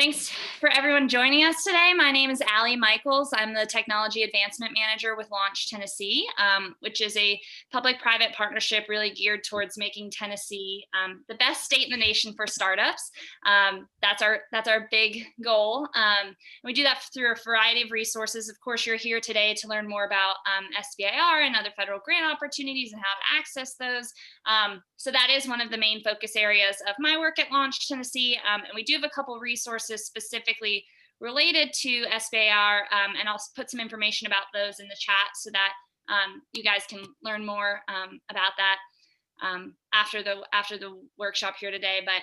Thanks for everyone joining us today. My name is Allie Michaels. I'm the Technology Advancement Manager with Launch Tennessee, which is a public-private partnership really geared towards making Tennessee the best state in the nation for startups. That's our big goal. We do that through a variety of resources. Of course, you're here today to learn more about SBIR and other federal grant opportunities and how to access those. So that is one of the main focus areas of my work at Launch Tennessee. And we do have a couple resources specifically related to SBIR, and I'll put some information about those in the chat so that you guys can learn more about that after the workshop here today. But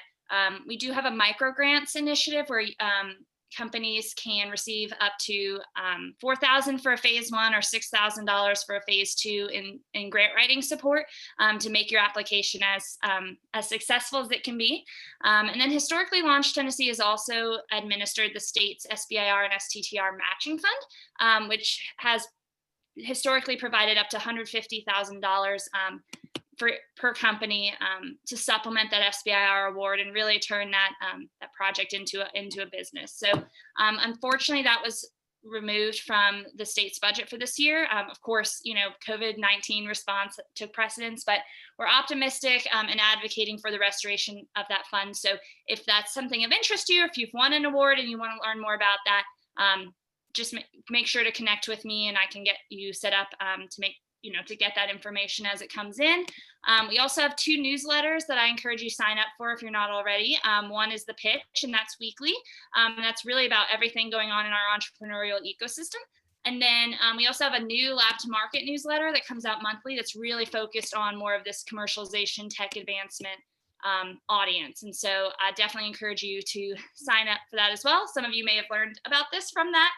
we do have a micro grants initiative where companies can receive up to $4,000 for a phase 1 or $6,000 for a phase 2 in grant writing support to make your application as successful as it can be. And then historically, Launch Tennessee has also administered the state's SBIR and STTR matching fund, which has historically provided up to $150,000 per company to supplement that SBIR award and really turn that project into a business. So unfortunately, that was removed from the state's budget for this year. Of course, COVID-19 response took precedence, but we're optimistic and advocating for the restoration of that fund. So if that's something of interest to you, if you've won an award and you want to learn more about that, just make sure to connect with me and I can get you set up to get that information as it comes in. We also have 2 newsletters that I encourage you to sign up for if you're not already. One is The Pitch, and that's weekly. And that's really about everything going on in our entrepreneurial ecosystem. And then we also have a new Lab to Market newsletter that comes out monthly that's really focused on more of this commercialization, tech advancement audience. And so I definitely encourage you to sign up for that as well. Some of you may have learned about this from that.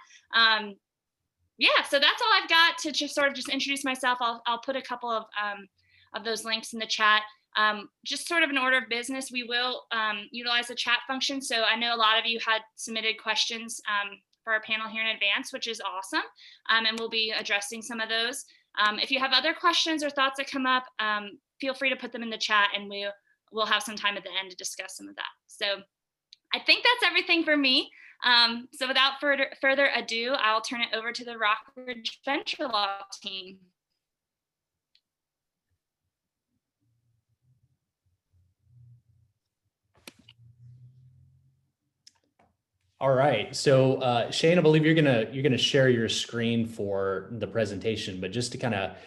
Yeah, so that's all I've got to just introduce myself. I'll put a couple of those links in the chat. Just sort of an order of business, we will utilize the chat function. So I know a lot of you had submitted questions for our panel here in advance, which is awesome. And we'll be addressing some of those. If you have other questions or thoughts that come up, feel free to put them in the chat and we'll have some time at the end to discuss some of that. So I think that's everything for me. So without further ado, I'll turn it over to the Rockridge Venture Law team. All right, so Shane, I believe you're gonna share your screen for the presentation, but just to kind of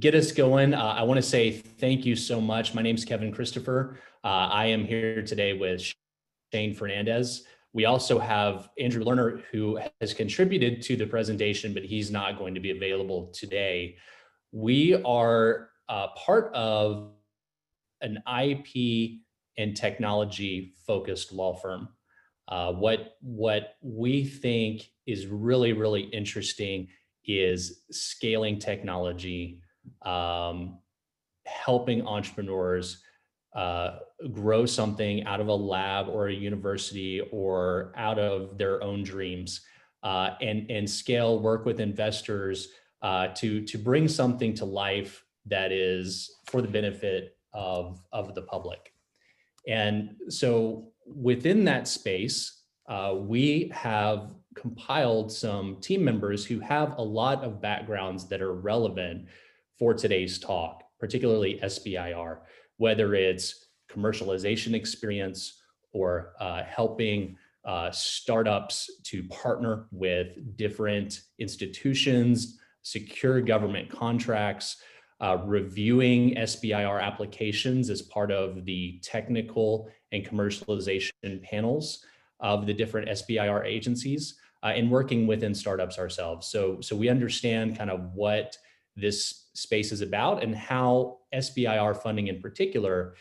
get us going, I want to say thank you so much. My name's Kevin Christopher. I am here today with Shane Fernandez. We also have Andrew Lerner, who has contributed to the presentation, but he's not going to be available today. We are part of an IP and technology focused law firm. What we think is really, really interesting is scaling technology, helping entrepreneurs grow something out of a lab or a university or out of their own dreams, and scale, work with investors to bring something to life that is for the benefit of the public. And so within that space, we have compiled some team members who have a lot of backgrounds that are relevant for today's talk, particularly SBIR, whether it's commercialization experience or helping startups to partner with different institutions, secure government contracts, reviewing SBIR applications as part of the technical and commercialization panels of the different SBIR agencies, and working within startups ourselves. So we understand kind of what this space is about and how SBIR funding in particular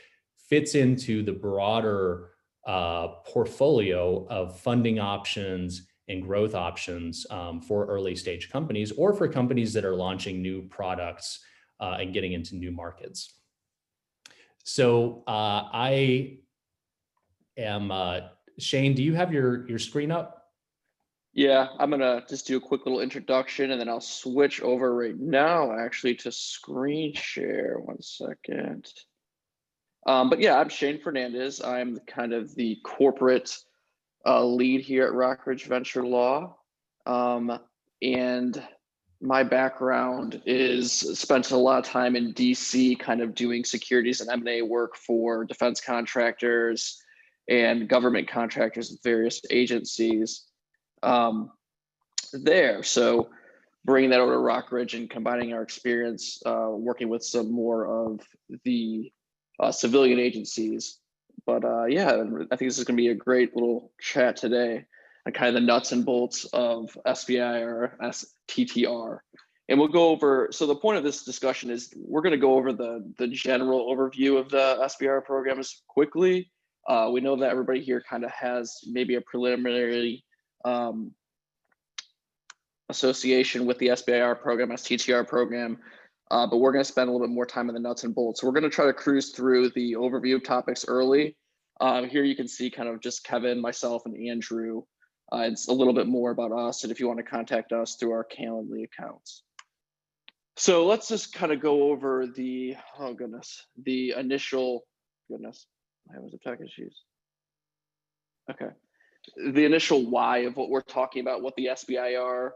fits into the broader portfolio of funding options and growth options for early stage companies or for companies that are launching new products and getting into new markets. So I am, Shane, do you have your screen up? Yeah, I'm gonna just do a quick little introduction and then I'll switch over right now actually to screen share. 1 second. But yeah, I'm Shane Fernandez. I'm kind of the corporate lead here at Rockridge Venture Law. And my background is spent a lot of time in DC, kind of doing securities and M&A work for defense contractors and government contractors and various agencies there. So bringing that over to Rockridge and combining our experience working with some more of the civilian agencies. But yeah, I think this is going to be a great little chat today on kind of the nuts and bolts of SBIR, TTR. And we'll go over, so the point of this discussion is we're going to go over the general overview of the SBIR programs quickly. We know that everybody here kind of has maybe a preliminary association with the SBIR program, STTR program, but we're going to spend a little bit more time on the nuts and bolts. So we're going to try to cruise through the overview topics early. Here you can see kind of just Kevin, myself, and Andrew. It's a little bit more about us, and if you want to contact us through our Calendly accounts. So let's just kind of go over the, oh goodness, the initial, goodness, I have a tech issues. Okay, the initial why of what we're talking about, what the SBIR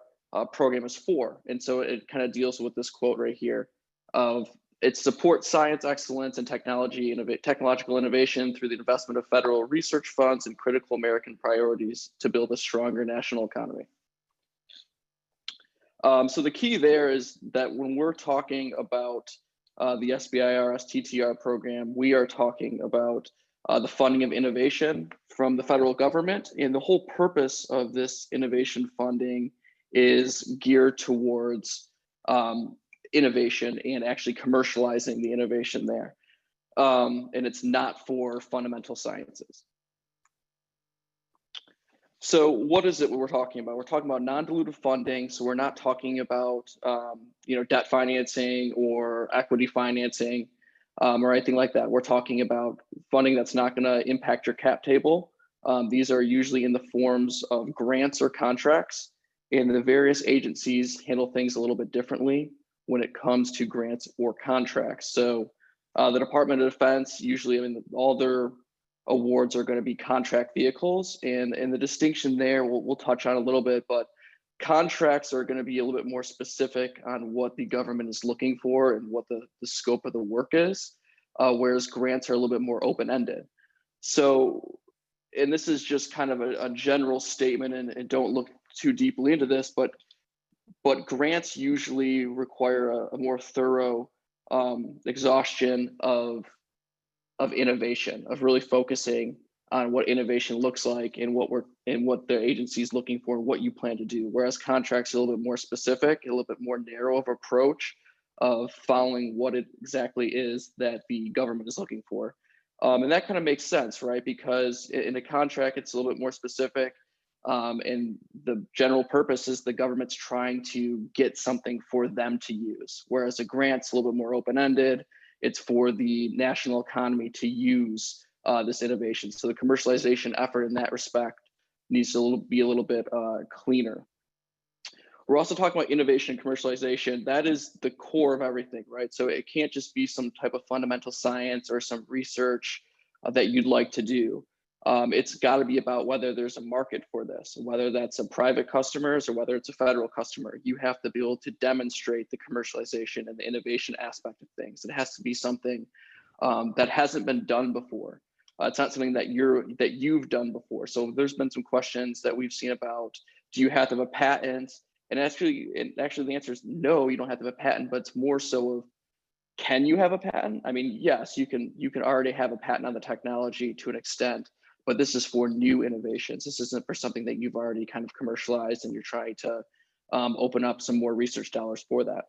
program is for. And so it kind of deals with this quote right here of it supports science excellence and technological innovation through the investment of federal research funds and critical American priorities to build a stronger national economy. So the key there is that when we're talking about the SBIR STTR program, we are talking about the funding of innovation from the federal government. And the whole purpose of this innovation funding is geared towards innovation and actually commercializing the innovation there. And it's not for fundamental sciences. So what is it we're talking about? We're talking about non-dilutive funding. So we're not talking about debt financing or equity financing or anything like that. We're talking about funding that's not going to impact your cap table. These are usually in the forms of grants or contracts, and the various agencies handle things a little bit differently when it comes to grants or contracts. So the Department of Defense, usually, all their awards are going to be contract vehicles, and the distinction there we'll touch on a little bit, but contracts are going to be a little bit more specific on what the government is looking for and what the scope of the work is, whereas grants are a little bit more open-ended. So, and this is just kind of a general statement, and don't look too deeply into this, but grants usually require a more thorough exhaustion of innovation, of really focusing on what innovation looks like and what the agency is looking for and what you plan to do. Whereas contracts are a little bit more specific, a little bit more narrow of approach of following what it exactly is that the government is looking for. And that kind of makes sense, right? Because in a contract, it's a little bit more specific. And the general purpose is the government's trying to get something for them to use. Whereas a grant's a little bit more open-ended. It's for the national economy to use this innovation. So the commercialization effort in that respect needs to be a little bit cleaner. We're also talking about innovation and commercialization. That is the core of everything, right? So it can't just be some type of fundamental science or some research that you'd like to do. It's got to be about whether there's a market for this, whether that's a private customers or whether it's a federal customer. You have to be able to demonstrate the commercialization and the innovation aspect of things. It has to be something that hasn't been done before. It's not something that you've done before. So there's been some questions that we've seen about, do you have to have a patent? And actually the answer is no, you don't have to have a patent, but it's more so of, can you have a patent? I mean, yes, you can already have a patent on the technology to an extent, but this is for new innovations. This isn't for something that you've already kind of commercialized and you're trying to open up some more research dollars for that.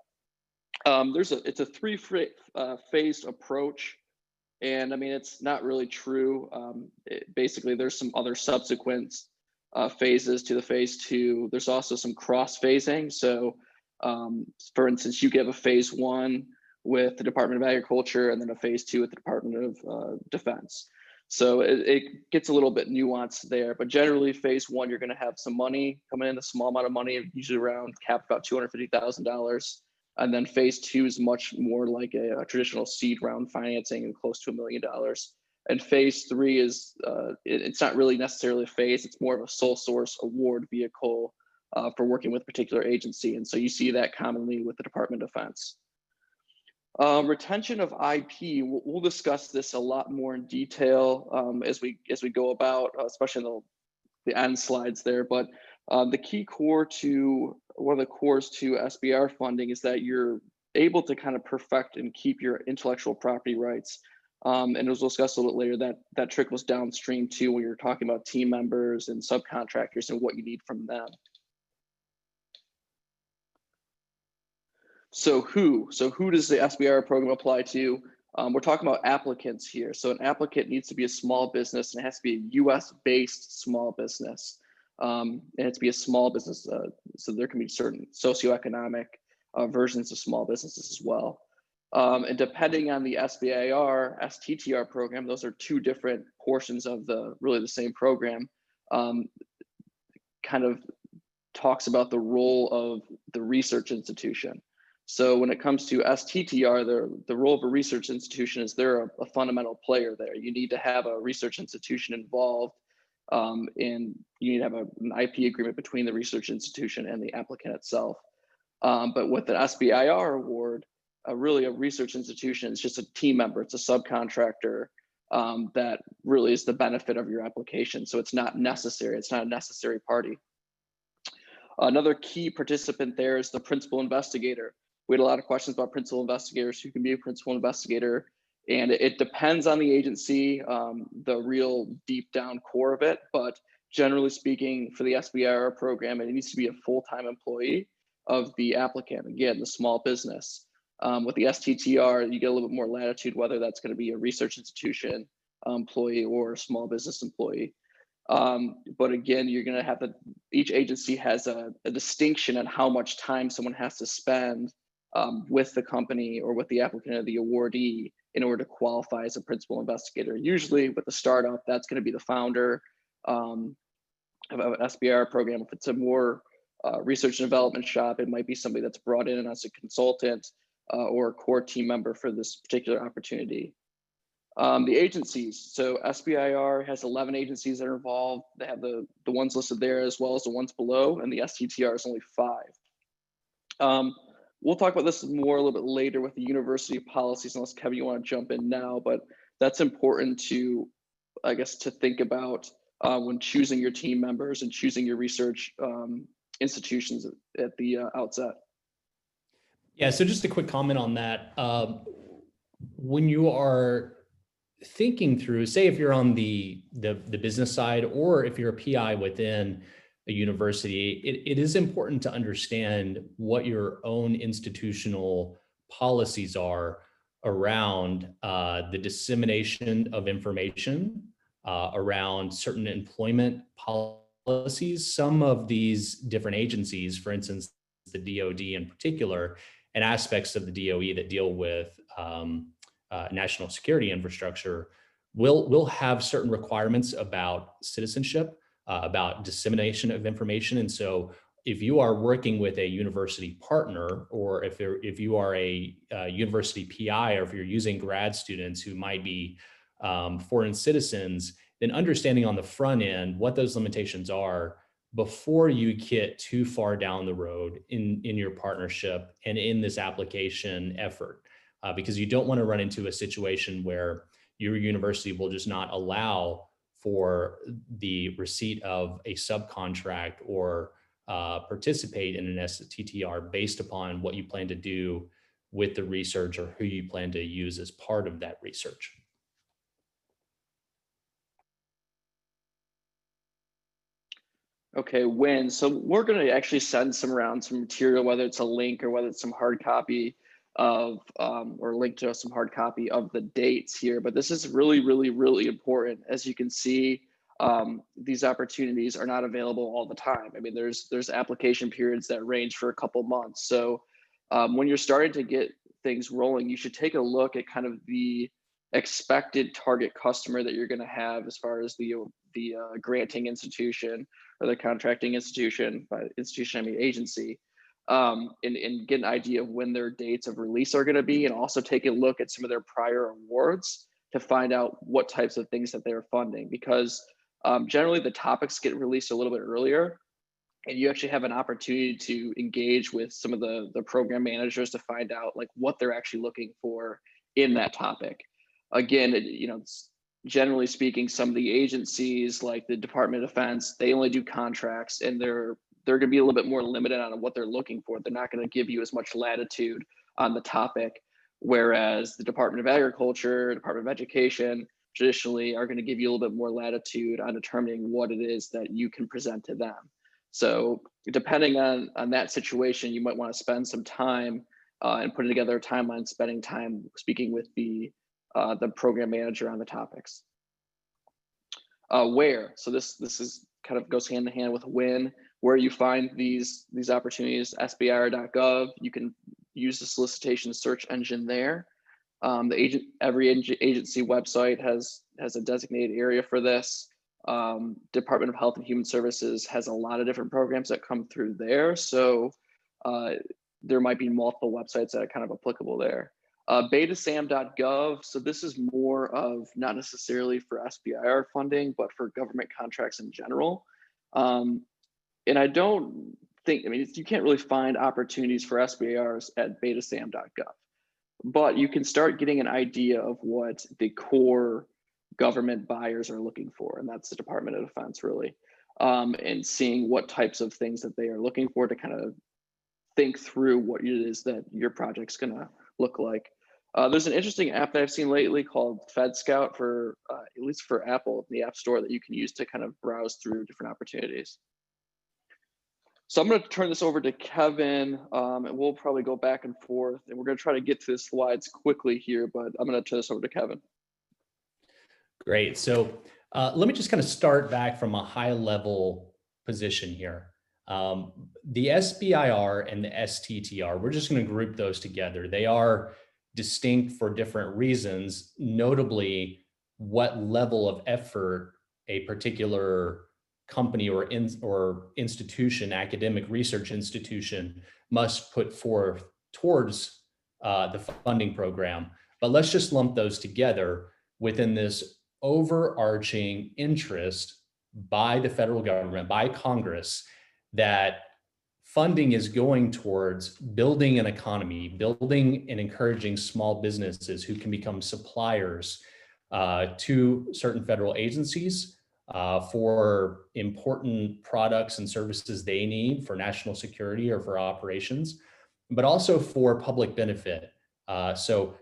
It's a three-phased approach. And I mean, it's not really true. Basically, there's some other subsequent phases to the phase two. There's also some cross-phasing. So for instance, you give a phase one with the Department of Agriculture and then a phase two with the Department of Defense. So it gets a little bit nuanced there, but generally phase one, you're gonna have some money coming in, a small amount of money, usually around capped about $250,000. And then phase two is much more like a traditional seed round financing and close to $1 million. And phase 3 is, it's not really necessarily a phase, it's more of a sole source award vehicle for working with a particular agency. And so you see that commonly with the Department of Defense. Retention of IP, we'll discuss this a lot more in detail as we go about, especially in the end slides there. But the key core to, one of the cores to SBIR funding is that you're able to kind of perfect and keep your intellectual property rights. And as we'll discuss a little bit later, that trickles downstream too when you're talking about team members and subcontractors and what you need from them. So who does the SBIR program apply to? We're talking about applicants here. So an applicant needs to be a small business, and it has to be a US-based small business. And it has to be a small business, so there can be certain socioeconomic versions of small businesses as well. And depending on the SBIR, STTR program, those are two different portions of really the same program, kind of talks about the role of the research institution. So when it comes to STTR, the role of a research institution is they're a fundamental player there. You need to have a research institution involved, and you need to have an IP agreement between the research institution and the applicant itself. But with the SBIR award, really a research institution is just a team member, it's a subcontractor that really is the benefit of your application. So it's not necessary, it's not a necessary party. Another key participant there is the principal investigator. We had a lot of questions about principal investigators, who can be a principal investigator, and it depends on the agency, the real deep down core of it, but generally speaking, for the SBIR program, it needs to be a full-time employee of the applicant, again, the small business. With the STTR, you get a little bit more latitude, whether that's going to be a research institution employee or a small business employee. But again, you're going to have each agency has a distinction on how much time someone has to spend with the company or with the applicant or the awardee in order to qualify as a principal investigator. Usually with a startup, that's going to be the founder of an SBIR program. If it's a more research and development shop, it might be somebody that's brought in as a consultant or a core team member for this particular opportunity. The agencies, so SBIR has 11 agencies that are involved. They have the ones listed there as well as the ones below, and the STTR is only 5. We'll talk about this more a little bit later with the university policies, unless Kevin, you want to jump in now, but that's important to, I guess, to think about when choosing your team members and choosing your research institutions at the outset. Yeah, so just a quick comment on that. When you are thinking through, say if you're on the business side, or if you're a PI within a university, it is important to understand what your own institutional policies are around the dissemination of information, around certain employment policies. Some of these different agencies, for instance, the DoD in particular, and aspects of the DOE that deal with national security infrastructure will have certain requirements about citizenship, about dissemination of information. And so if you are working with a university partner, or if you are a university PI, or if you're using grad students who might be foreign citizens, then understanding on the front end what those limitations are before you get too far down the road in your partnership and in this application effort. Because you don't want to run into a situation where your university will just not allow for the receipt of a subcontract or participate in an STTR based upon what you plan to do with the research or who you plan to use as part of that research. Okay, when? So we're going to actually send some material, whether it's a link or whether it's some hard copy of, or link to some hard copy of the dates here. But this is really, really, really important. As you can see, these opportunities are not available all the time. I mean, there's application periods that range for a couple months. So when you're starting to get things rolling, you should take a look at kind of the expected target customer that you're going to have as far as the granting institution or the contracting institution, by institution I mean agency, and get an idea of when their dates of release are going to be, and also take a look at some of their prior awards to find out what types of things that they're funding, because generally the topics get released a little bit earlier, and you actually have an opportunity to engage with some of the program managers to find out like what they're actually looking for in that topic. Again, generally speaking, some of the agencies like the Department of Defense, they only do contracts, and they're going to be a little bit more limited on what they're looking for. They're not going to give you as much latitude on the topic, whereas the Department of Agriculture, Department of Education traditionally are going to give you a little bit more latitude on determining what it is that you can present to them. So depending on that situation, you might want to spend some time and putting together a timeline, spending time speaking with the program manager on the topics. Where, so this is kind of goes hand in hand with when. Where you find these opportunities, SBIR.gov. You can use the solicitation search engine there. Every agency website has a designated area for this. Department of Health and Human Services has a lot of different programs that come through there. So there might be multiple websites that are kind of applicable there. Betasam.gov. So this is more of not necessarily for SBIR funding, but for government contracts in general. And I don't think, you can't really find opportunities for SBIRs at betasam.gov, but you can start getting an idea of what the core government buyers are looking for, and that's the Department of Defense, really, and seeing what types of things that they are looking for to kind of think through what it is that your project's gonna look like. There's an interesting app that I've seen lately called Fed Scout for, at least for Apple, the App Store, that you can use to kind of browse through different opportunities. So I'm going to turn this over to Kevin, and we'll probably go back and forth, and we're going to try to get to the slides quickly here, but I'm going to turn this over to Kevin. Great. So let me just kind of start back from a high level position here. The SBIR and the STTR, we're just going to group those together. They are distinct for different reasons, notably what level of effort a particular company or institution, academic research institution, must put forth towards the funding program. But let's just lump those together within this overarching interest by the federal government, by Congress, that funding is going towards building an economy, building and encouraging small businesses who can become suppliers to certain federal agencies for important products and services they need for national security or for operations, but also for public benefit. So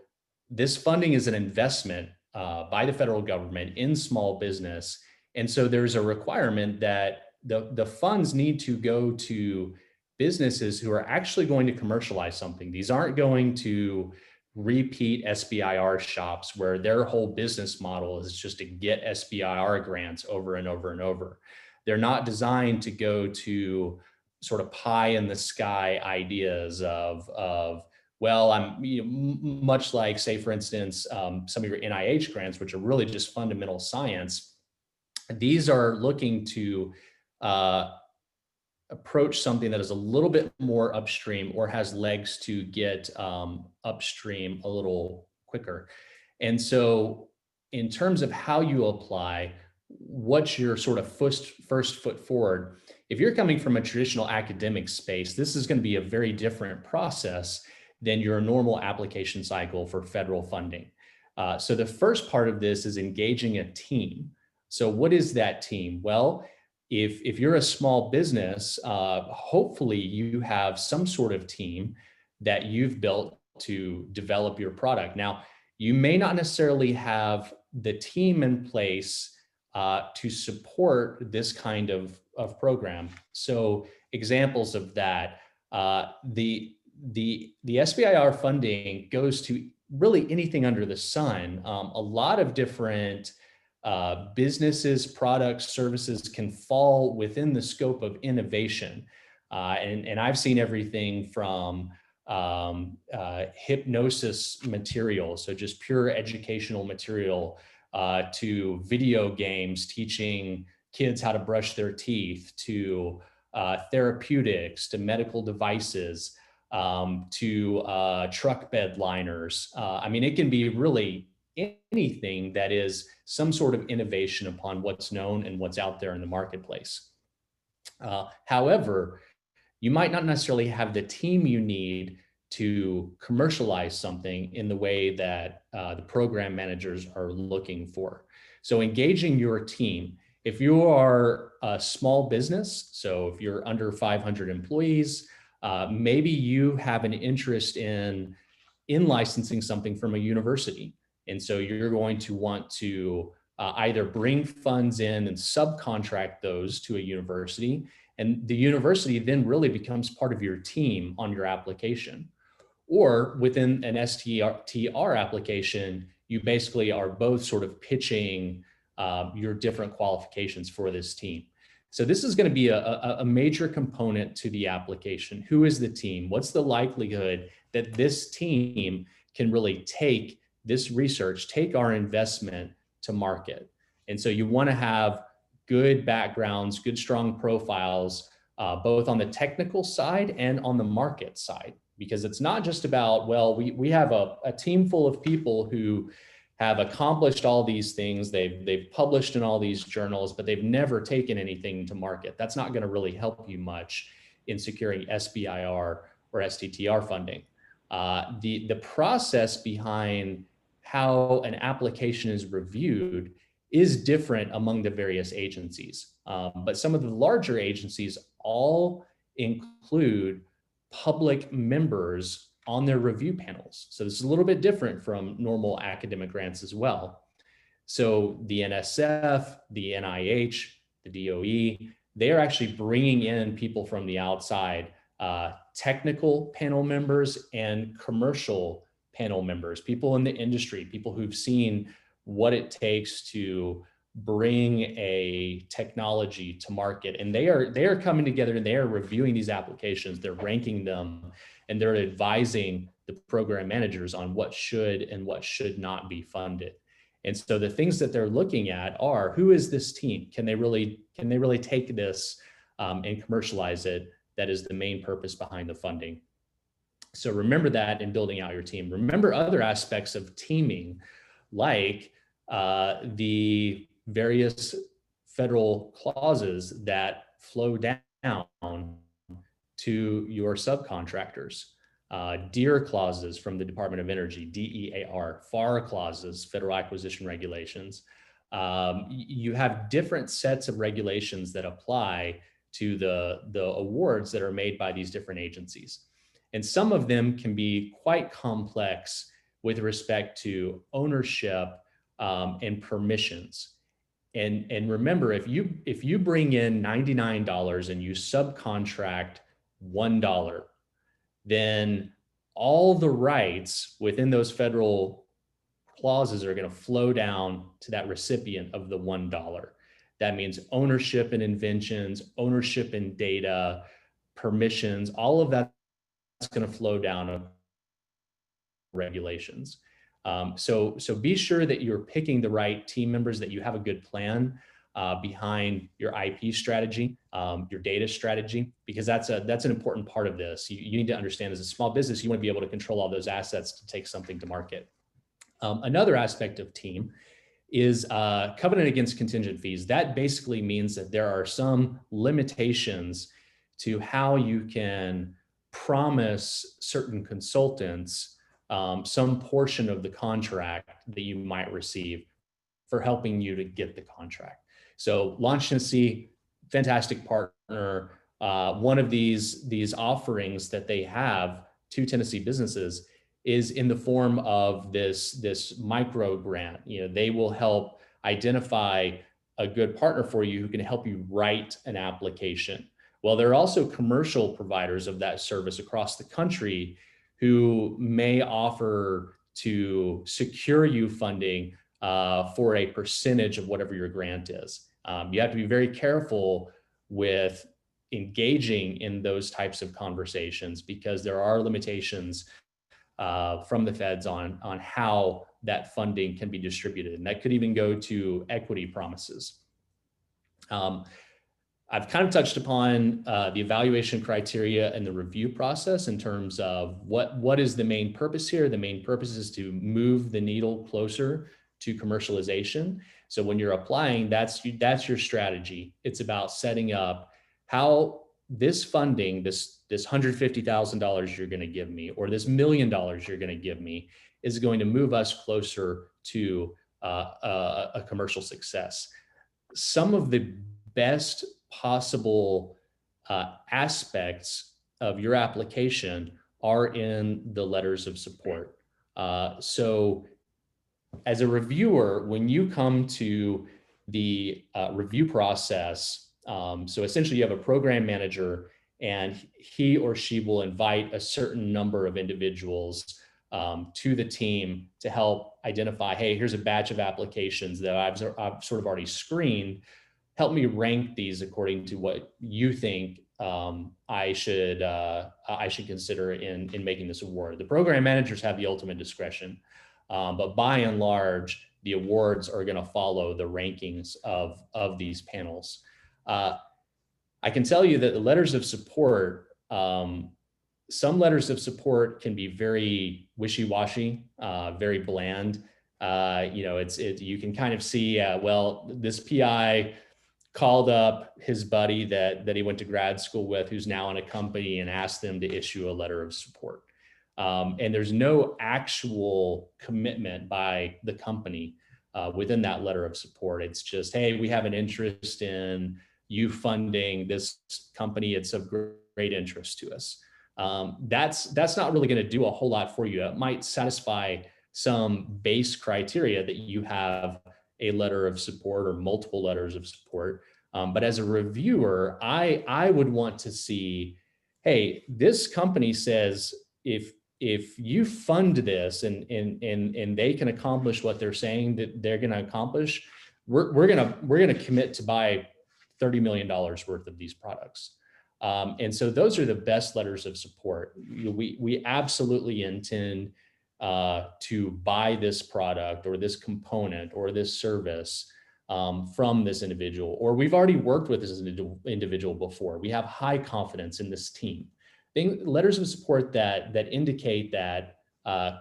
this funding is an investment by the federal government in small business. And so there's a requirement that the funds need to go to businesses who are actually going to commercialize something. These aren't going to repeat SBIR shops where their whole business model is just to get SBIR grants over and over and over. They're not designed to go to sort of pie in the sky ideas of well, I'm much like, say, for instance, some of your NIH grants, which are really just fundamental science. These are looking to approach something that is a little bit more upstream or has legs to get upstream a little quicker. And so in terms of how you apply, what's your sort of first foot forward? If you're coming from a traditional academic space, this is going to be a very different process than your normal application cycle for federal funding. So the first part of this is engaging a team. So what is that team? Well, if you're a small business, hopefully you have some sort of team that you've built to develop your product. Now, you may not necessarily have the team in place to support this kind of program. So examples of that, the SBIR funding goes to really anything under the sun. A lot of different businesses, products, services can fall within the scope of innovation. And I've seen everything from hypnosis material, so just pure educational material, to video games teaching kids how to brush their teeth, to therapeutics, to medical devices, to truck bed liners. I mean, it can be really anything that is some sort of innovation upon what's known and what's out there in the marketplace. However, you might not necessarily have the team you need to commercialize something in the way that the program managers are looking for. So engaging your team, if you are a small business, so if you're under 500 employees, maybe you have an interest in licensing something from a university. And so you're going to want to either bring funds in and subcontract those to a university, and the university then really becomes part of your team on your application. Or within an STR application, you basically are both sort of pitching your different qualifications for this team. So this is going to be a major component to the application. Who is the team? What's the likelihood that this team can really take this research, take our investment to market? And so you want to have good backgrounds, good, strong profiles, both on the technical side and on the market side, because it's not just about, well, we have a team full of people who have accomplished all these things. They've published in all these journals, but they've never taken anything to market. That's not going to really help you much in securing SBIR or STTR funding. The process behind how an application is reviewed is different among the various agencies. But some of the larger agencies all include public members on their review panels. So this is a little bit different from normal academic grants as well. So the NSF, the NIH, the DOE, they are actually bringing in people from the outside, technical panel members and commercial panel members, people in the industry, people who've seen what it takes to bring a technology to market. And they are coming together and they are reviewing these applications, they're ranking them, and they're advising the program managers on what should and what should not be funded. And so the things that they're looking at are, who is this team? Can they really take this and commercialize it? That is the main purpose behind the funding. So remember that in building out your team. Remember other aspects of teaming, like the various federal clauses that flow down to your subcontractors. DEAR clauses from the Department of Energy, DEAR, FAR clauses, Federal Acquisition Regulations. You have different sets of regulations that apply to the awards that are made by these different agencies. And some of them can be quite complex with respect to ownership and permissions. And remember, if you bring in $99 and you subcontract $1, then all the rights within those federal clauses are going to flow down to that recipient of the $1. That means ownership in inventions, ownership in data, permissions, all of that's going to flow down regulations. So be sure that you're picking the right team members, that you have a good plan behind your IP strategy, your data strategy, because that's an important part of this. You need to understand, as a small business, you want to be able to control all those assets to take something to market. Another aspect of team is covenant against contingent fees. That basically means that there are some limitations to how you can promise certain consultants some portion of the contract that you might receive for helping you to get the contract. So Launch Tennessee, fantastic partner. One of these offerings that they have to Tennessee businesses is in the form of this micro grant. They will help identify a good partner for you who can help you write an application. Well, there are also commercial providers of that service across the country who may offer to secure you funding for a percentage of whatever your grant is. You have to be very careful with engaging in those types of conversations, because there are limitations from the feds on how that funding can be distributed. And that could even go to equity promises. I've kind of touched upon the evaluation criteria and the review process in terms of what is the main purpose here. The main purpose is to move the needle closer to commercialization. So when you're applying, that's your strategy. It's about setting up how this funding, this $150,000 you're going to give me, or this $1 million you're going to give me, is going to move us closer to a commercial success. Some of the best possible aspects of your application are in the letters of support. So as a reviewer, when you come to the review process, so essentially you have a program manager and he or she will invite a certain number of individuals to the team to help identify, hey, here's a batch of applications that I've sort of already screened. Help me rank these according to what you think I should consider in making this award. The program managers have the ultimate discretion, but by and large, the awards are going to follow the rankings of these panels. I can tell you that the letters of support, some letters of support can be very wishy-washy, very bland. You can kind of see, well, this PI called up his buddy that he went to grad school with, who's now in a company, and asked them to issue a letter of support. And there's no actual commitment by the company within that letter of support. It's just, hey, we have an interest in you funding this company. It's of great interest to us. That's not really going to do a whole lot for you. It might satisfy some base criteria that you have a letter of support or multiple letters of support. But as a reviewer, I would want to see, hey, this company says if you fund this and they can accomplish what they're saying that they're going to accomplish, we're gonna commit to buy $30 million worth of these products. And so those are the best letters of support. We absolutely intend to buy this product or this component or this service from this individual, or we've already worked with this individual before. We have high confidence in this team. Letters of support that indicate that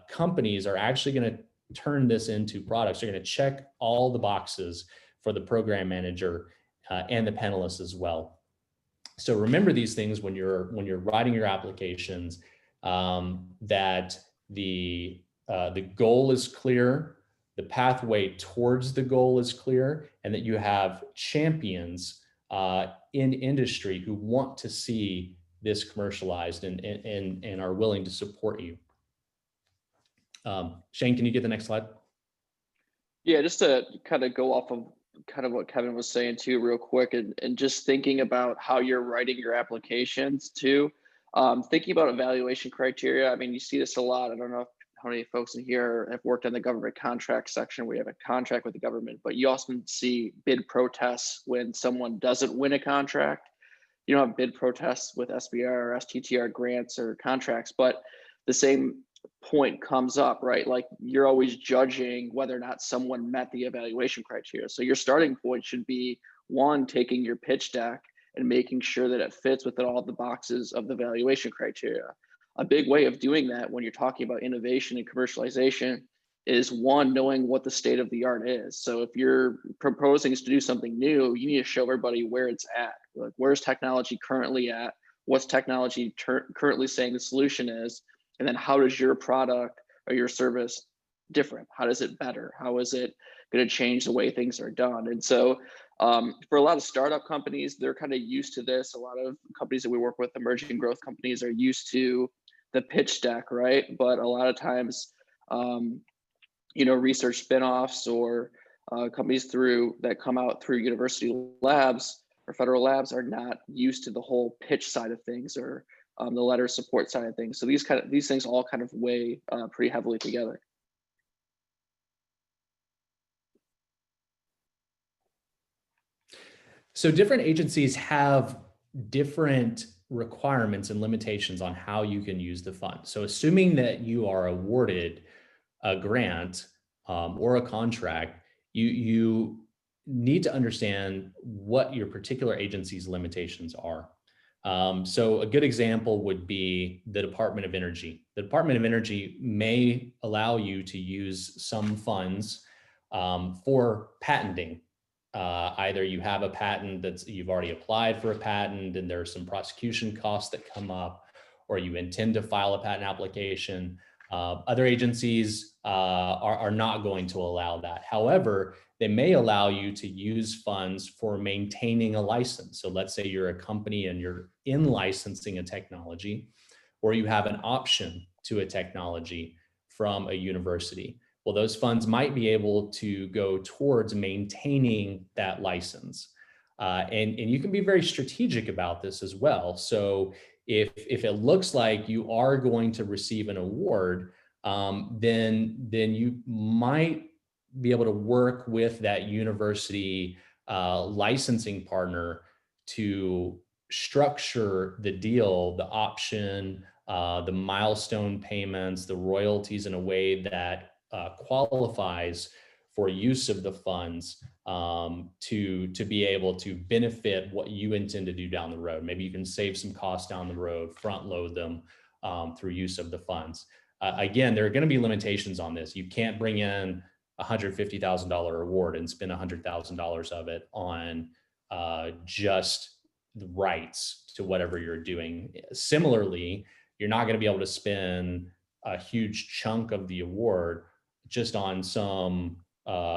companies are actually going to turn this into products. They're going to check all the boxes for the program manager and the panelists as well. So remember these things when you're writing your applications, that the goal is clear, the pathway towards the goal is clear, and that you have champions in industry who want to see this commercialized and are willing to support you. Shane, can you get the next slide? Yeah, just to kind of go off of kind of what Kevin was saying too, real quick, and just thinking about how you're writing your applications too. Thinking about evaluation criteria. I mean, you see this a lot. I don't know how many folks in here have worked on the government contract section where you have a contract with the government, but you also see bid protests when someone doesn't win a contract. You don't have bid protests with SBIR or STTR grants or contracts, but the same point comes up, right? Like you're always judging whether or not someone met the evaluation criteria. So your starting point should be, one, taking your pitch deck and making sure that it fits within all the boxes of the evaluation criteria. A big way of doing that when you're talking about innovation and commercialization is, one, knowing what the state of the art is. So if you're proposing to do something new, you need to show everybody where it's at. Like, where's technology currently at? What's technology currently saying the solution is? And then how does your product or your service different? How does it better? How is it going to change the way things are done? And so for a lot of startup companies, they're kind of used to this. A lot of companies that we work with, emerging growth companies, are used to the pitch deck, right? But a lot of times, research spinoffs or companies that come out through university labs or federal labs are not used to the whole pitch side of things or the letter support side of things. So these things all kind of weigh pretty heavily together. So different agencies have different requirements and limitations on how you can use the fund. So assuming that you are awarded a grant or a contract, you need to understand what your particular agency's limitations are. So a good example would be the Department of Energy. The Department of Energy may allow you to use some funds for patenting. Either you have a patent that's you've already applied for a patent and there's some prosecution costs that come up, or you intend to file a patent application. Other agencies are not going to allow that. However, they may allow you to use funds for maintaining a license. So let's say you're a company and you're in licensing a technology, or you have an option to a technology from a university. Well, those funds might be able to go towards maintaining that license. And you can be very strategic about this as well. So if it looks like you are going to receive an award, then you might be able to work with that university licensing partner to structure the deal, the option, the milestone payments, the royalties in a way that qualifies for use of the funds to be able to benefit what you intend to do down the road. Maybe you can save some costs down the road, front load them through use of the funds. Again, there are going to be limitations on this. You can't bring in $150,000 award and spend $100,000 of it on just the rights to whatever you're doing. Similarly, you're not going to be able to spend a huge chunk of the award just on some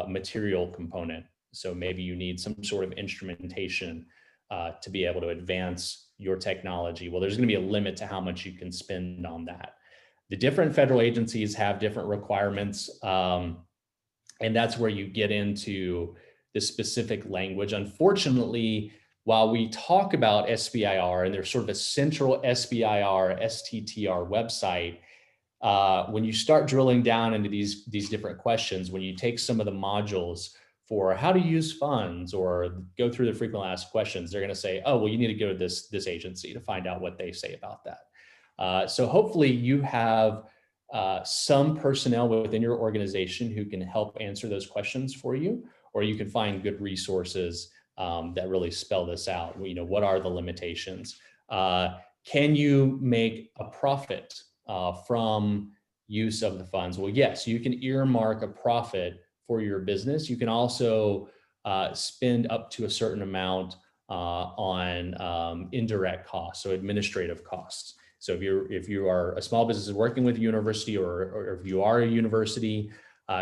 material component. So maybe you need some sort of instrumentation to be able to advance your technology. Well, there's going to be a limit to how much you can spend on that. The different federal agencies have different requirements, and that's where you get into the specific language. Unfortunately, while we talk about SBIR and there's sort of a central SBIR, STTR website, when you start drilling down into these different questions, when you take some of the modules for how to use funds or go through the frequently asked questions, they're going to say, oh, well, you need to go to this agency to find out what they say about that. So hopefully you have some personnel within your organization who can help answer those questions for you, or you can find good resources that really spell this out. You know, what are the limitations? Can you make a profit from use of the funds? Well, yes, you can earmark a profit for your business. You can also spend up to a certain amount on indirect costs, so administrative costs. So if you are a small business working with a university, or if you are a university,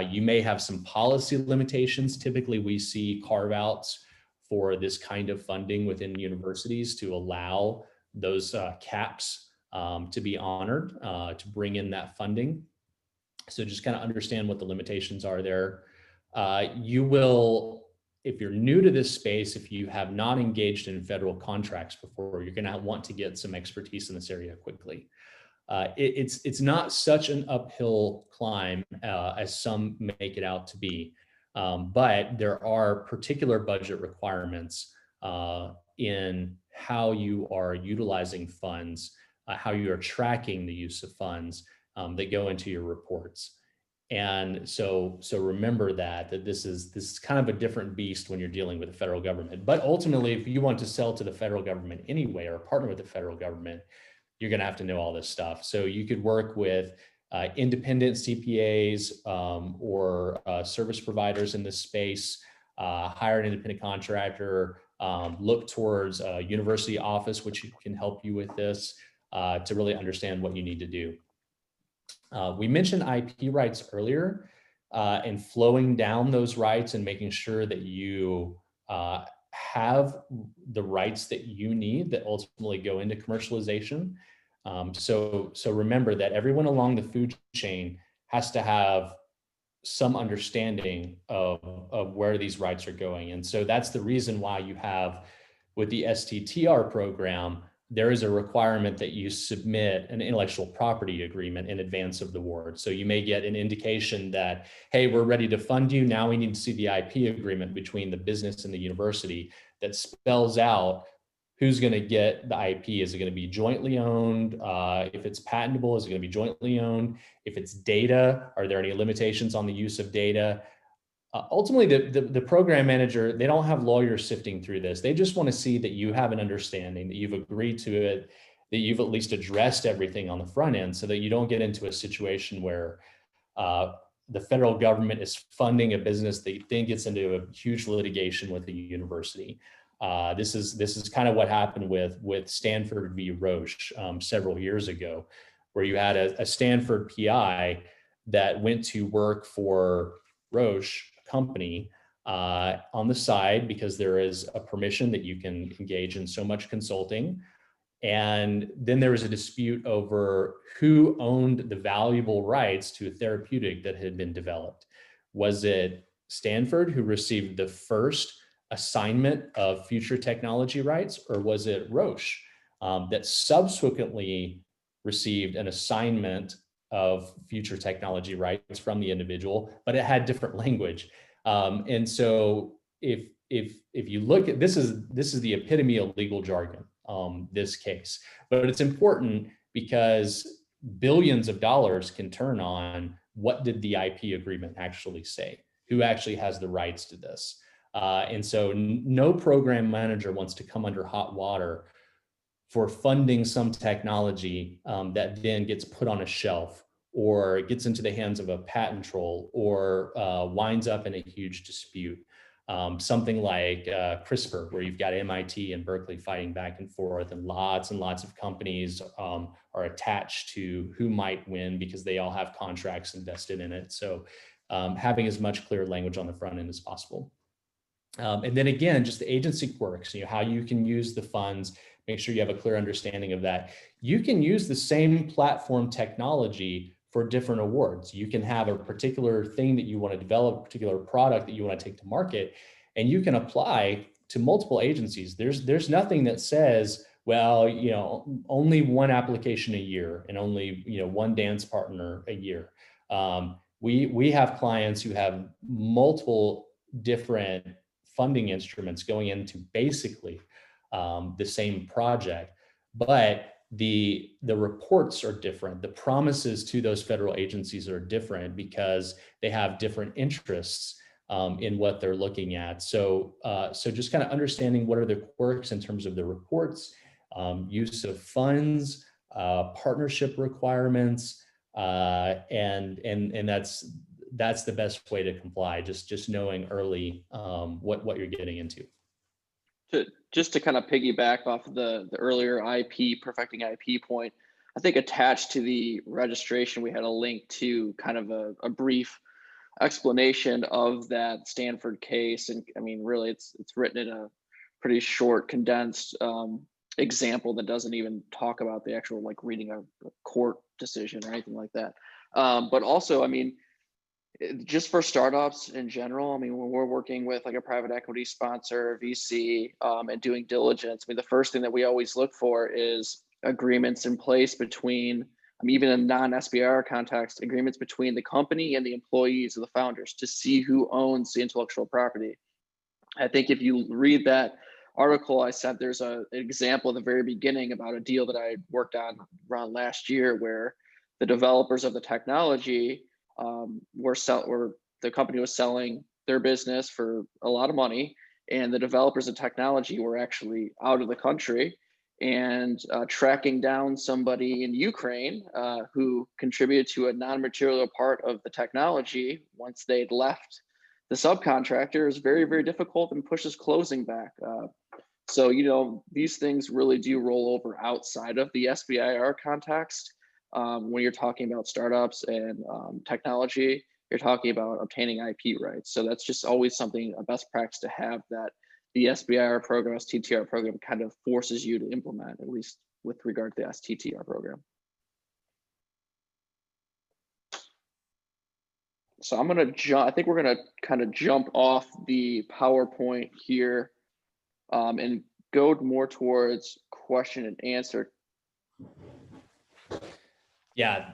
you may have some policy limitations. Typically, we see carve-outs for this kind of funding within universities to allow those caps to be honored, to bring in that funding. So just kind of understand what the limitations are there. You will, if you're new to this space, if you have not engaged in federal contracts before, you're going to want to get some expertise in this area quickly. It's not such an uphill climb as some make it out to be, but there are particular budget requirements in how you are utilizing funds, how you are tracking the use of funds that go into your reports. And so remember that this is kind of a different beast when you're dealing with the federal government. But ultimately, if you want to sell to the federal government anyway, or partner with the federal government, you're going to have to know all this stuff. So you could work with independent CPAs or service providers in this space, hire an independent contractor, look towards a university office, which can help you with this to really understand what you need to do. We mentioned IP rights earlier, and flowing down those rights and making sure that you have the rights that you need that ultimately go into commercialization. So remember that everyone along the food chain has to have some understanding of where these rights are going. And so that's the reason why you have, with the STTR program, there is a requirement that you submit an intellectual property agreement in advance of the award. So you may get an indication that, hey, we're ready to fund you. Now we need to see the IP agreement between the business and the university that spells out who's going to get the IP. Is it going to be jointly owned? If it's patentable, is it going to be jointly owned? If it's data, are there any limitations on the use of data? ultimately, the program manager, they don't have lawyers sifting through this. They just want to see that you have an understanding, that you've agreed to it, that you've at least addressed everything on the front end, so that you don't get into a situation where the federal government is funding a business that then gets into a huge litigation with the university. This is kind of what happened with Stanford v. Roche several years ago, where you had a Stanford PI that went to work for Roche company on the side because there is a permission that you can engage in so much consulting. And then there was a dispute over who owned the valuable rights to a therapeutic that had been developed. Was it Stanford, who received the first assignment of future technology rights, or was it Roche that subsequently received an assignment of future technology rights from the individual, but it had different language? And so if you look at this is the epitome of legal jargon, this case, but it's important because billions of dollars can turn on what did the IP agreement actually say, who actually has the rights to this. And so no program manager wants to come under hot water for funding some technology that then gets put on a shelf or gets into the hands of a patent troll or winds up in a huge dispute. Something like CRISPR, where you've got MIT and Berkeley fighting back and forth, and lots of companies are attached to who might win because they all have contracts invested in it. So having as much clear language on the front end as possible. And then again, just the agency quirks, how you can use the funds, make sure you have a clear understanding of that. You can use the same platform technology for different awards. You can have a particular thing that you want to develop, a particular product that you want to take to market, and you can apply to multiple agencies. There's nothing that says, well, only one application a year and only, one dance partner a year. We have clients who have multiple different funding instruments going into basically the same project, but the reports are different. The promises to those federal agencies are different because they have different interests in what they're looking at. So just kind of understanding what are the quirks in terms of the reports, use of funds, partnership requirements, and that's the best way to comply. Just knowing early what you're getting into. Just to kind of piggyback off of the earlier perfecting IP point, I think attached to the registration, we had a link to kind of a brief explanation of that Stanford case. And I mean, really, it's written in a pretty short, condensed example that doesn't even talk about the actual reading a court decision or anything like that. But also, I mean, just for startups in general, I mean, when we're working with a private equity sponsor, VC, and doing diligence, I mean, the first thing that we always look for is agreements in place between, even in non-SBIR context, agreements between the company and the employees or the founders to see who owns the intellectual property. I think if you read that article I sent, there's an example at the very beginning about a deal that I worked on around last year where the developers of the technology the company was selling their business for a lot of money, and the developers of technology were actually out of the country and tracking down somebody in Ukraine who contributed to a non-material part of the technology once they'd left the subcontractor is very, very difficult and pushes closing back. So, these things really do roll over outside of the SBIR context. When you're talking about startups and technology, you're talking about obtaining IP rights. So that's just always something, a best practice to have, that the SBIR program, STTR program kind of forces you to implement, at least with regard to the STTR program. So I'm going to jump, I think we're going to kind of jump off the PowerPoint here and go more towards question and answer. Yeah,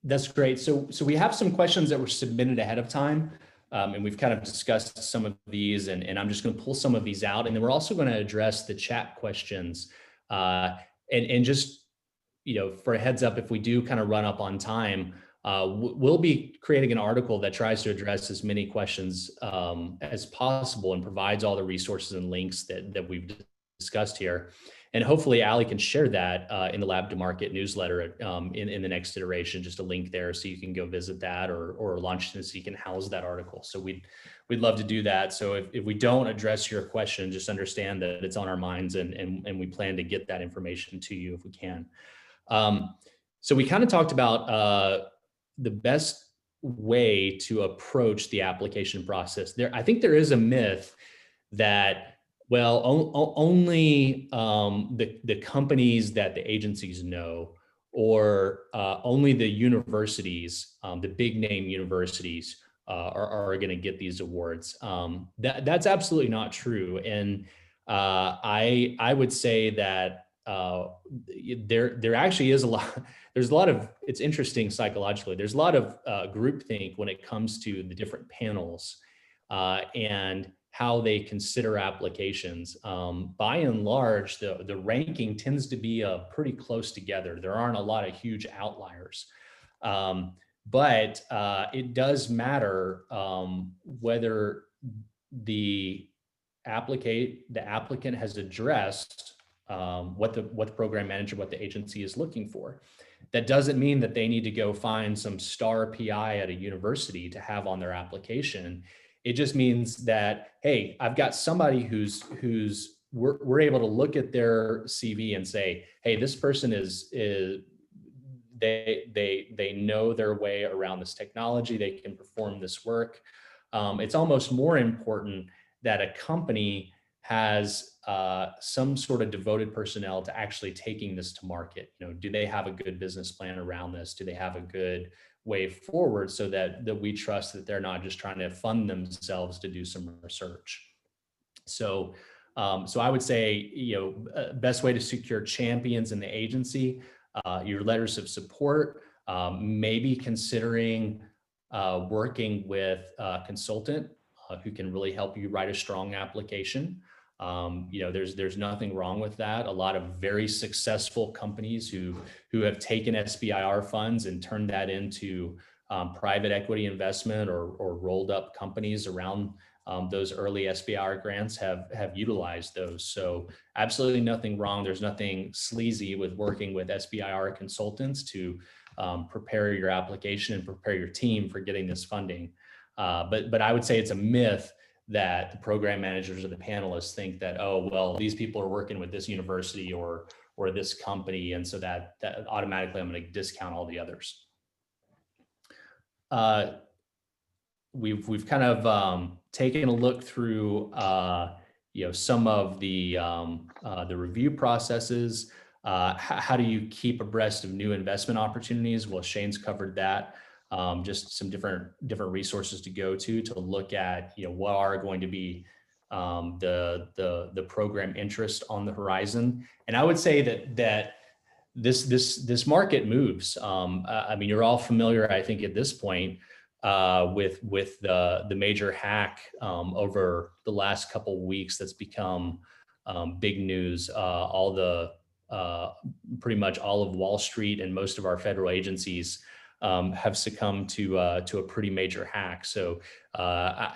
that's great. So we have some questions that were submitted ahead of time, and we've kind of discussed some of these, and I'm just going to pull some of these out, and then we're also going to address the chat questions. And just, for a heads up, if we do kind of run up on time, We'll be creating an article that tries to address as many questions as possible and provides all the resources and links that we've discussed here. And hopefully Allie can share that in the Lab to Market newsletter in the next iteration, just a link there so you can go visit that, or Launch Tennessee can house that article. So we'd love to do that. So if we don't address your question, just understand that it's on our minds, and we plan to get that information to you if we can. So we kind of talked about the best way to approach the application process. I think there is a myth that, well, only the companies that the agencies know, or only the universities, the big name universities are going to get these awards. That's absolutely not true. And I would say that there actually is there's a lot of, it's interesting psychologically, there's a lot of groupthink when it comes to the different panels and how they consider applications. By and large, the ranking tends to be pretty close together. There aren't a lot of huge outliers. But it does matter whether the applicant has addressed what the program manager, what the agency is looking for. That doesn't mean that they need to go find some star PI at a university to have on their application. It just means that, hey, I've got somebody who's we're able to look at their CV and say, hey, this person they know their way around this technology. They can perform this work. It's almost more important that a company has some sort of devoted personnel to actually taking this to market. Do they have a good business plan around this? Do they have a good way forward, so that we trust that they're not just trying to fund themselves to do some research? So I would say, best way to secure champions in the agency, your letters of support, maybe considering working with a consultant who can really help you write a strong application. There's nothing wrong with that. A lot of very successful companies who have taken SBIR funds and turned that into private equity investment or rolled up companies around those early SBIR grants have utilized those. So absolutely nothing wrong. There's nothing sleazy with working with SBIR consultants to prepare your application and prepare your team for getting this funding. But I would say it's a myth that the program managers or the panelists think that, oh, well, these people are working with this university or this company, and so that automatically I'm going to discount all the others. We've kind of taken a look through some of the review processes. How do you keep abreast of new investment opportunities? Well, Shane's covered that. Just some different resources to go to look at what are going to be the program interest on the horizon. And I would say that this market moves. I mean, you're all familiar, I think, at this point with the major hack over the last couple of weeks that's become big news. Pretty much all of Wall Street and most of our federal agencies have succumbed to a pretty major hack. So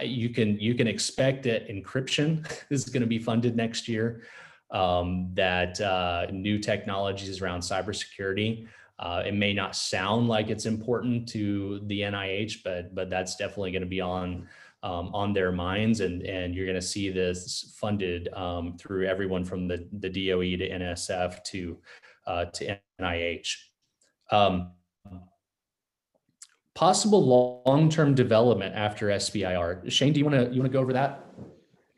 you can expect that encryption is going to be funded next year. That new technologies around cybersecurity. It may not sound like it's important to the NIH, but that's definitely going to be on their minds, and you're going to see this funded through everyone from the DOE to NSF to NIH. Possible long-term development after SBIR. Shane, do you want to go over that?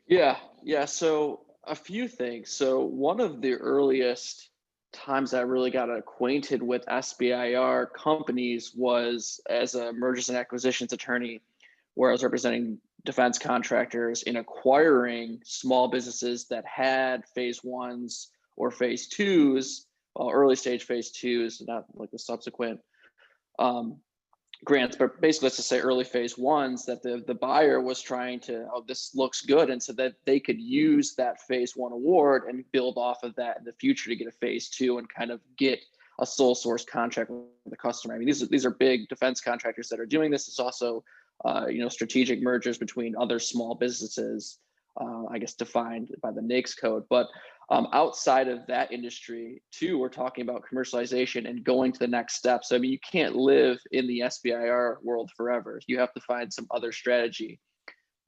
Yeah. So a few things. So one of the earliest times I really got acquainted with SBIR companies was as a mergers and acquisitions attorney, where I was representing defense contractors in acquiring small businesses that had phase ones or phase twos, early stage phase twos, not like the subsequent grants, but basically let's just say early phase ones that the buyer was trying to, oh, this looks good. And so that they could use that phase one award and build off of that in the future to get a phase two and kind of get a sole source contract with the customer. I mean, these are big defense contractors that are doing this. It's also, strategic mergers between other small businesses, I guess defined by the NAICS code. But outside of that industry too, we're talking about commercialization and going to the next step. So I mean, you can't live in the SBIR world forever. You have to find some other strategy.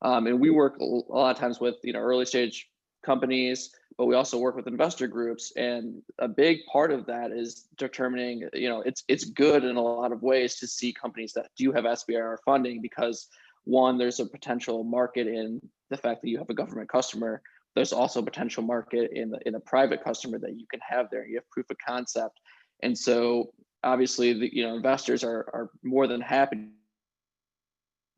And we work a lot of times with early stage companies, but we also work with investor groups. And a big part of that is determining, it's good in a lot of ways to see companies that do have SBIR funding, because one, there's a potential market in the fact that you have a government customer. There's also a potential market in the private customer that you can have there. You have proof of concept. And so obviously the investors are more than happy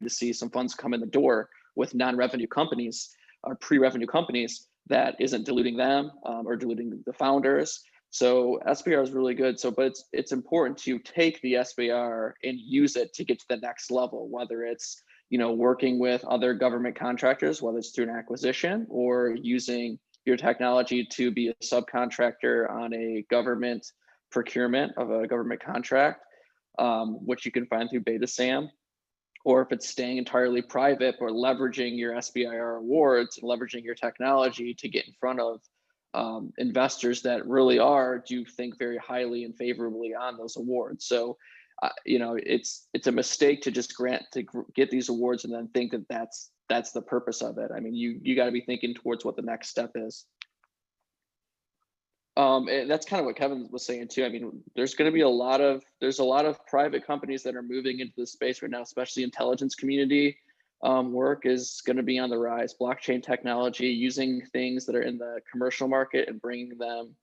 to see some funds come in the door with non-revenue companies or pre-revenue companies that isn't diluting them or diluting the founders. So SBIR is really good. So, but it's important to take the SBIR and use it to get to the next level, whether it's working with other government contractors, whether it's through an acquisition or using your technology to be a subcontractor on a government procurement of a government contract, which you can find through BetaSAM. Or if it's staying entirely private, or leveraging your SBIR awards and leveraging your technology to get in front of investors that really do think very highly and favorably on those awards. So, it's a mistake to just get these awards and then think that that's the purpose of it. I mean, you got to be thinking towards what the next step is. And that's kind of what Kevin was saying too. I mean, there's a lot of private companies that are moving into this space right now, especially intelligence community work is going to be on the rise. Blockchain technology, using things that are in the commercial market and bringing them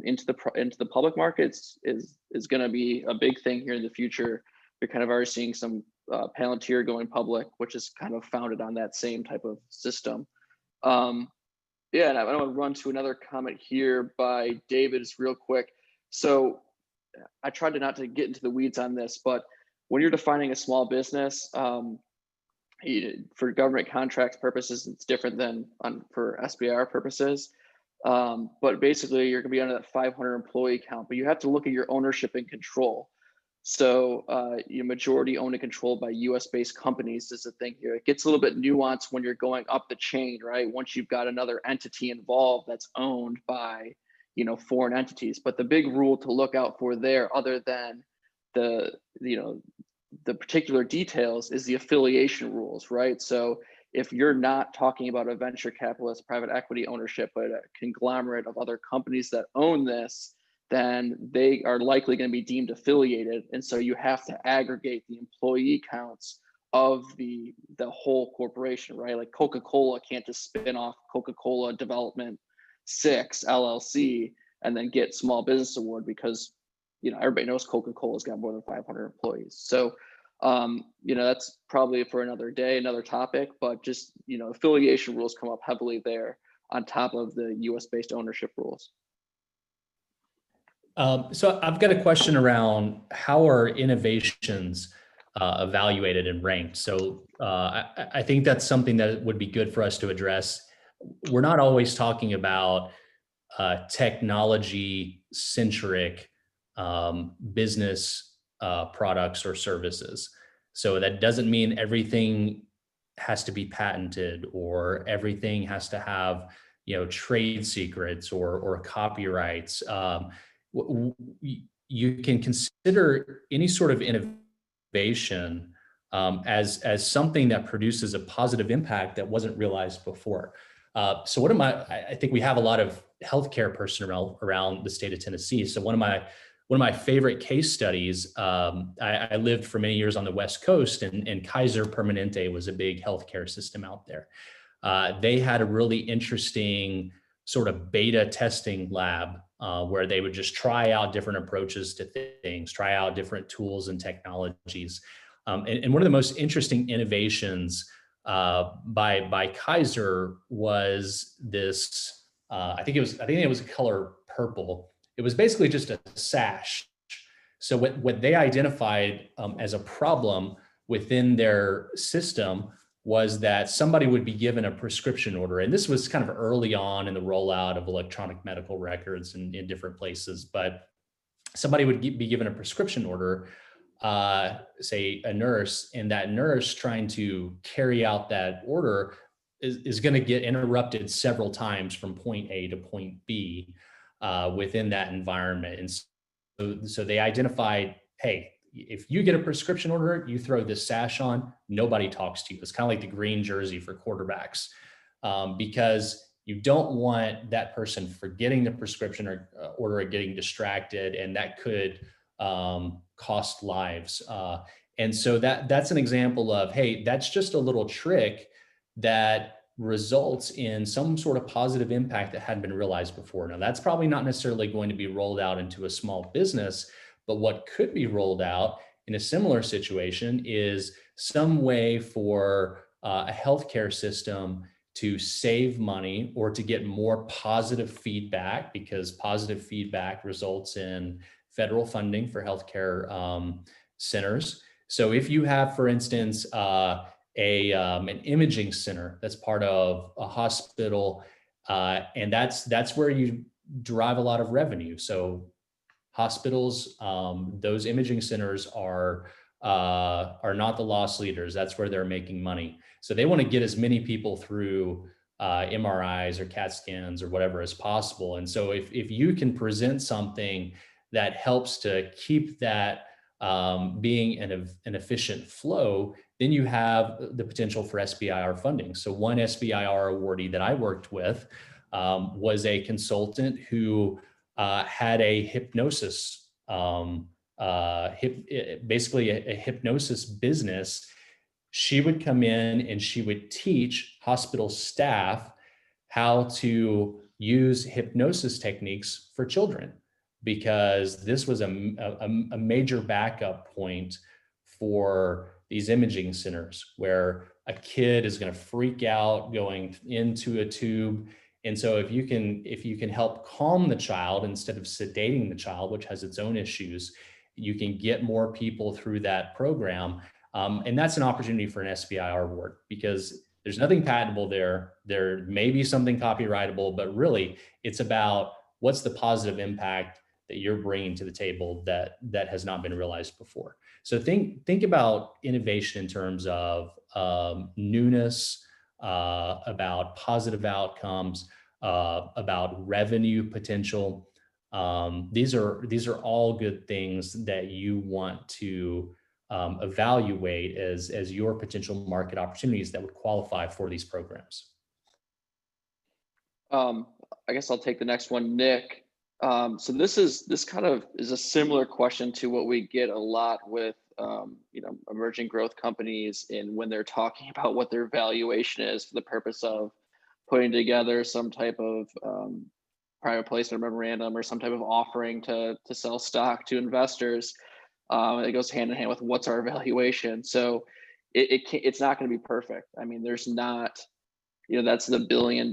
into the public markets is going to be a big thing here in the future. We're kind of already seeing some Palantir going public, which is kind of founded on that same type of system. Yeah, and I want to run to another comment here by David just real quick. So I tried not to get into the weeds on this, but when you're defining a small business, for government contracts purposes, it's different than for SBIR purposes. But basically, you're going to be under that 500 employee count, but you have to look at your ownership and control. So your majority owned and controlled by US-based companies is the thing here. It gets a little bit nuanced when you're going up the chain, right? Once you've got another entity involved that's owned by, foreign entities. But the big rule to look out for there, other than the particular details, is the affiliation rules, right? So if you're not talking about a venture capitalist, private equity ownership, but a conglomerate of other companies that own this, then they are likely going to be deemed affiliated. And so you have to aggregate the employee counts of the whole corporation, right? Like Coca-Cola can't just spin off Coca-Cola Development 6 LLC and then get small business award, because everybody knows Coca-Cola's got more than 500 employees. So that's probably for another day, another topic, but just affiliation rules come up heavily there on top of the US-based ownership rules. So I've got a question around how are innovations evaluated and ranked. So I think that's something that would be good for us to address. We're not always talking about technology-centric business products or services. So that doesn't mean everything has to be patented or everything has to have trade secrets or copyrights. You can consider any sort of innovation as something that produces a positive impact that wasn't realized before. So I think we have a lot of healthcare personnel around the state of Tennessee. So one of my favorite case studies, I lived for many years on the West Coast, and Kaiser Permanente was a big healthcare system out there. They had a really interesting sort of beta testing lab where they would just try out different approaches to things, try out different tools and technologies. And one of the most interesting innovations by Kaiser was this, I think it was a color purple. It was basically just a sash. So what they identified as a problem within their system was that somebody would be given a prescription order. And this was kind of early on in the rollout of electronic medical records in different places. But somebody would be given a prescription order, say a nurse, and that nurse trying to carry out that order is going to get interrupted several times from point A to point B within that environment. And so they identified, hey, if you get a prescription order, you throw this sash on, nobody talks to you. It's kind of like the green jersey for quarterbacks, because you don't want that person forgetting the prescription or order or getting distracted, and that could cost lives. And so that's an example of, hey, that's just a little trick that results in some sort of positive impact that hadn't been realized before. Now, that's probably not necessarily going to be rolled out into a small business, but what could be rolled out in a similar situation is some way for a healthcare system to save money or to get more positive feedback, because positive feedback results in federal funding for healthcare centers. So if you have, for instance, an imaging center that's part of a hospital, and that's where you derive a lot of revenue. So hospitals, those imaging centers are not the loss leaders. That's where they're making money. So they want to get as many people through MRIs or CAT scans or whatever as possible. And so if you can present something that helps to keep that being an efficient flow, then you have the potential for SBIR funding. So one SBIR awardee that I worked with was a consultant who had a hypnosis, basically a hypnosis business. She would come in and she would teach hospital staff how to use hypnosis techniques for children, because this was a major backup point for these imaging centers where a kid is going to freak out going into a tube. And so if you can help calm the child instead of sedating the child, which has its own issues, you can get more people through that program. And that's an opportunity for an SBIR award, because there's nothing patentable there. There may be something copyrightable, but really it's about what's the positive impact that you're bringing to the table that has not been realized before. So think about innovation in terms of newness, about positive outcomes, about revenue potential. These are all good things that you want to evaluate as your potential market opportunities that would qualify for these programs. I guess I'll take the next one, Nick. So this kind of is a similar question to what we get a lot with emerging growth companies, and when they're talking about what their valuation is for the purpose of putting together some type of private placement memorandum or some type of offering to sell stock to investors. It goes hand in hand with what's our valuation. So it's not going to be perfect. I mean, there's not, that's the $1 billion,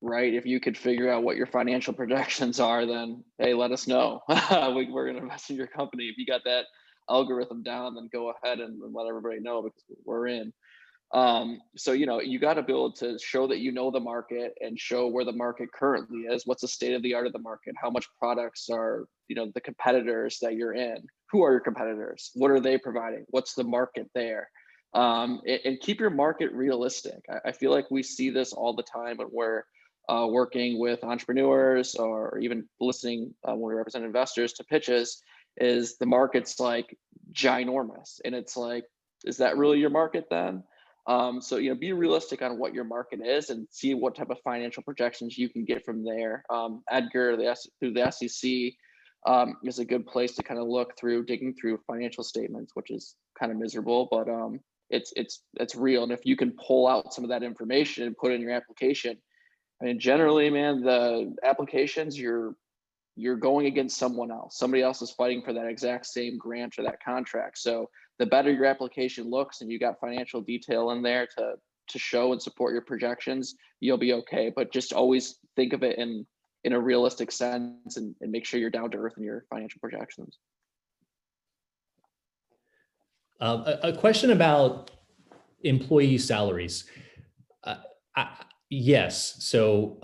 right? If you could figure out what your financial projections are, then hey, let us know. We're going to invest in your company. If you got that algorithm down, then go ahead and let everybody know, because we're in. So you got to be able to show that you know the market and show where the market currently is. What's the state of the art of the market? How much products are the competitors that you're in? Who are your competitors? What are they providing? What's the market there? And keep your market realistic. I feel like we see this all the time when we're working with entrepreneurs, or even listening when we represent investors to pitches, is the market's like ginormous, and it's like, is that really your market then? So be realistic on what your market is and see what type of financial projections you can get from there. Edgar, through the SEC, is a good place to kind of look through, digging through financial statements, which is kind of miserable, but it's real. And if you can pull out some of that information and put it in your application, I mean, generally, man, the applications, you're going against someone else. Somebody else is fighting for that exact same grant or that contract. So the better your application looks and you got financial detail in there to show and support your projections, you'll be okay. But just always think of it in a realistic sense, and make sure you're down to earth in your financial projections. A question about employee salaries. Yes. So,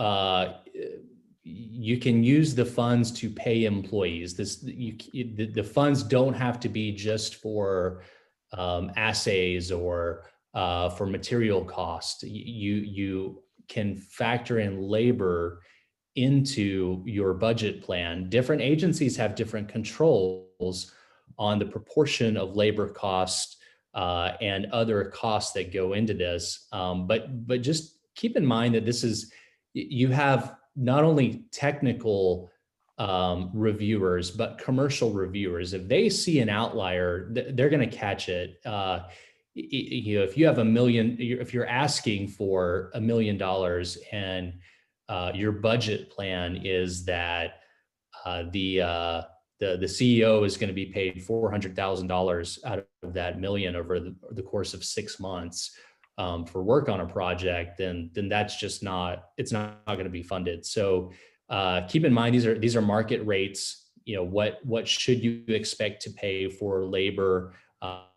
you can use the funds to pay employees. The funds don't have to be just for assays or for material cost. You can factor in labor into your budget plan. Different agencies have different controls on the proportion of labor cost and other costs that go into this. But just keep in mind that you have not only technical reviewers, but commercial reviewers. If they see an outlier, they're going to catch it. If you have if you're asking for $1 million and your budget plan is that the CEO is going to be paid $400,000 out of that million over the course of 6 months for work on a project, then that's just it's not going to be funded. So keep in mind, these are market rates. What should you expect to pay for labor?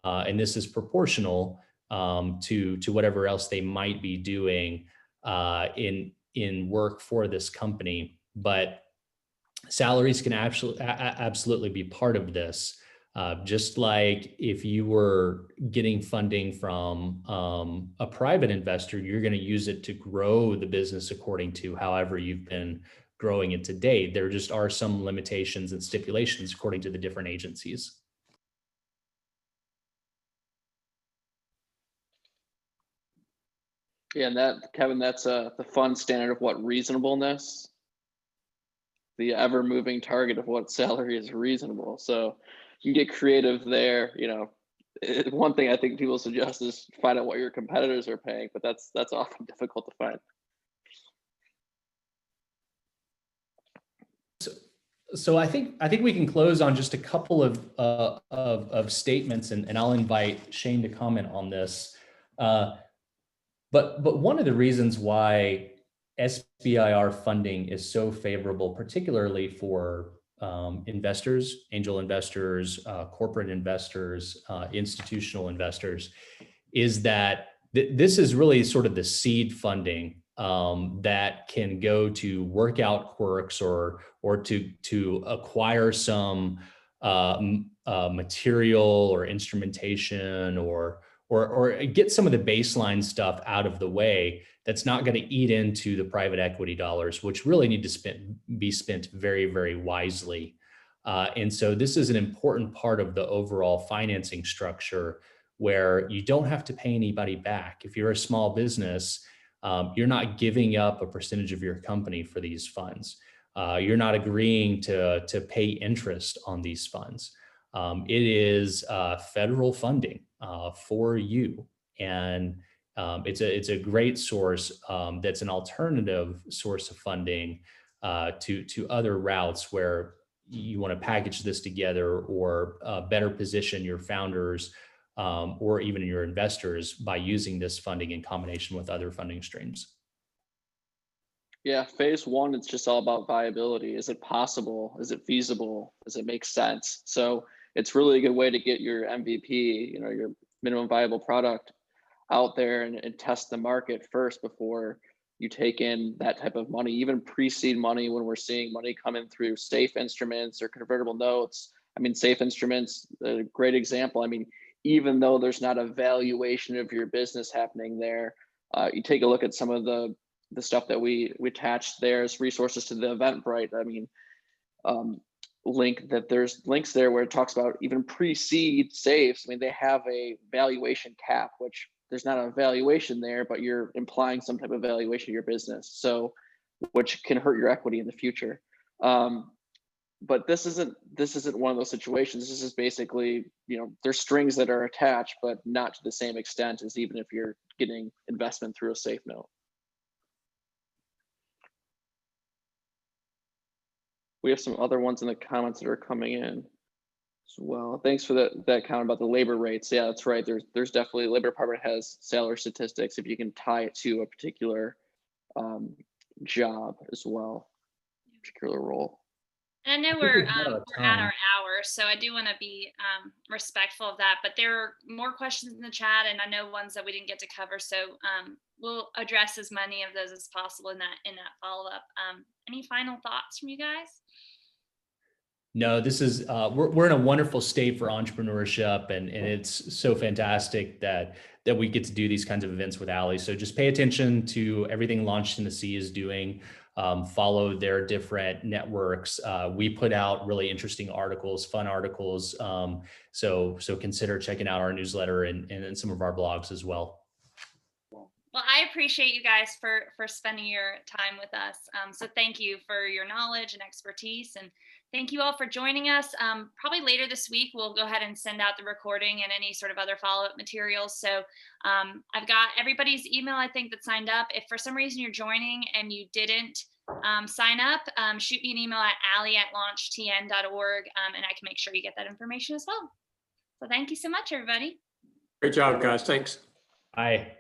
And this is proportional to whatever else they might be doing in work for this company. But salaries can absolutely be part of this. Just like if you were getting funding from a private investor, you're going to use it to grow the business according to however you've been growing it to date. There just are some limitations and stipulations according to the different agencies. Yeah, and Kevin, that's the fun standard of what reasonableness, the ever moving target of what salary is reasonable. So you can get creative there. One thing I think people suggest is find out what your competitors are paying, but that's often difficult to find. So I think we can close on just a couple of statements, and I'll invite Shane to comment on this. But one of the reasons why SBIR funding is so favorable, particularly for investors, angel investors, corporate investors, institutional investors, is that this is really sort of the seed funding that can go to work out quirks or to acquire some material or instrumentation or get some of the baseline stuff out of the way that's not going to eat into the private equity dollars, which really need to be spent very, very wisely. And so this is an important part of the overall financing structure where you don't have to pay anybody back. If you're a small business, you're not giving up a percentage of your company for these funds. You're not agreeing to pay interest on these funds. It is federal funding for you, and it's a great source that's an alternative source of funding to other routes where you want to package this together or better position your founders or even your investors by using this funding in combination with other funding streams. Yeah, phase one, it's just all about viability. Is it possible? Is it feasible? Does it make sense? So it's really a good way to get your MVP, your minimum viable product out there and test the market first before you take in that type of money, even pre-seed money. When we're seeing money coming through safe instruments or convertible notes, safe instruments, a great example. Even though there's not a valuation of your business happening there, you take a look at some of the stuff that we attached there as resources to the Eventbrite. There's links there where it talks about even pre-seed safes. They have a valuation cap, which there's not a valuation there, but you're implying some type of valuation of your business, so which can hurt your equity in the future. But this isn't one of those situations. This is basically, there's strings that are attached, but not to the same extent as even if you're getting investment through a safe note. We have some other ones in the comments that are coming in as well. Thanks for that comment about the labor rates. Yeah, that's right. There's definitely, labor department has salary statistics if you can tie it to a particular job as well, particular role. And I know we're at our hour, so I do want to be respectful of that. But there are more questions in the chat, and I know ones that we didn't get to cover. So we'll address as many of those as possible in that follow-up. Any final thoughts from you guys? No, this is, we're in a wonderful state for entrepreneurship, and it's so fantastic that we get to do these kinds of events with Allie. So just pay attention to everything Launch Tennessee is doing. Follow their different networks. We put out really interesting articles, fun articles. So consider checking out our newsletter and some of our blogs as well. Well, I appreciate you guys for spending your time with us. So thank you for your knowledge and expertise, and thank you all for joining us. Probably later this week, we'll go ahead and send out the recording and any sort of other follow-up materials. So I've got everybody's email, I think, that signed up. If for some reason you're joining and you didn't sign up, shoot me an email at ally@launchtn.org, and I can make sure you get that information as well. So thank you so much, everybody. Great job, guys. Thanks. Bye.